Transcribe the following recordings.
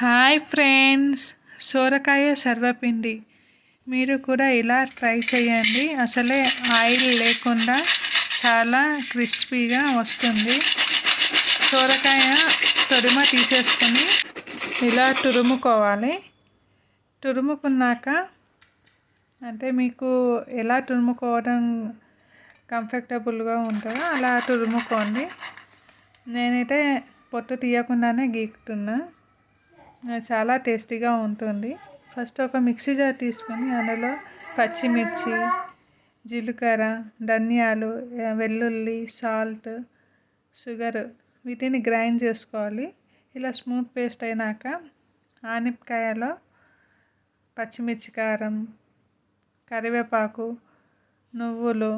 Hi friends, సోరకాయ సర్వపిండి మీరు కూడా ఇలా ట్రై చేయండి. అసలే ఆయిల్ లేకుండా చాలా క్రిస్పీగా వస్తుంది. సోరకాయ తొడిమ తీసేసుకొని ఇలా తురుముకోవాలి. తురుముకున్నాక అంటే మీకు ఎలా తురుముకోవడం కంఫర్టబుల్గా ఉంటుందో అలా తురుముకోండి. నేనైతే పొట్టు తీయకుండానే గీకుతున్నా. చాలా టేస్టీగా ఉంటుంది. ఫస్ట్ ఒక మిక్సీ జార్ తీసుకొని అందులో పచ్చిమిర్చి, జీలకర్ర, ధనియాలు, వెల్లుల్లి, సాల్ట్, షుగర్ వీటిని గ్రైండ్ చేసుకోవాలి. ఇలా స్మూత్ పేస్ట్ అయినాక ఆనపకాయలో పచ్చిమిర్చి కారం, కరివేపాకు, నువ్వులు,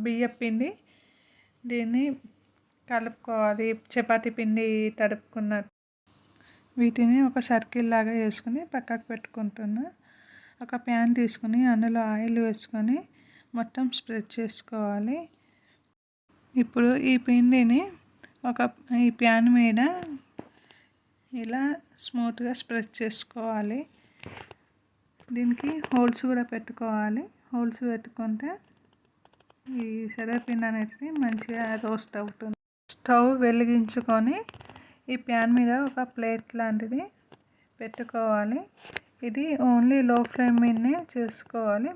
బియ్యం పిండి దీన్ని కలుపుకోవాలి. చపాతీ పిండి తడుపుకున్నట్టు వీటిని ఒక సర్కిల్ లాగా వేసుకొని పక్కకు పెట్టుకుంటున్నా. ఒక ప్యాన్ తీసుకొని అందులో ఆయిల్ వేసుకొని మొత్తం స్ప్రెడ్ చేసుకోవాలి. ఇప్పుడు ఈ పిండిని ఈ ప్యాన్ మీద ఇలా స్మూత్గా స్ప్రెడ్ చేసుకోవాలి. దీనికి హోల్స్ కూడా పెట్టుకోవాలి. హోల్స్ పెట్టుకుంటే ఈ శనగపిండి అనేది మంచిగా రోస్ట్ అవుతుంది. స్టవ్ వెలిగించుకొని ఈ ప్యాన్ మీద ఒక ప్లేట్ లాంటిది పెట్టుకోవాలి. ఇది ఓన్లీ లో ఫ్లేమ్ మీదనే చేసుకోవాలి.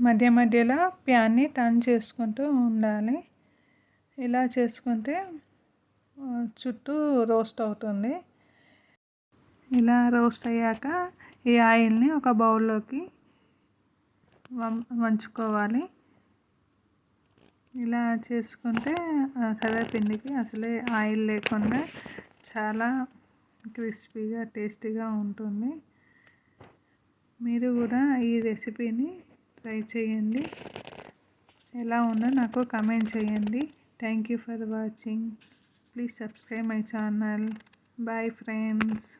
మధ్య మధ్యలో ప్యాన్ని టర్న్ చేసుకుంటూ ఉండాలి. ఇలా చేసుకుంటే చుట్టూ రోస్ట్ అవుతుంది. ఇలా రోస్ట్ అయ్యాక ఈ ఆయిల్ని ఒక బౌల్లోకి వంచుకోవాలి. ఇలా చేసుకుంటే శనగపిండికి అసలే ఆయిల్ లేకుండా చాలా క్రిస్పీగా టేస్టీగా ఉంటుంది. మీరు కూడా ఈ రెసిపీని ట్రై చేయండి. ఎలా ఉందో నాకు కామెంట్ చేయండి. Thank you for watching. Please subscribe my channel. Bye friends.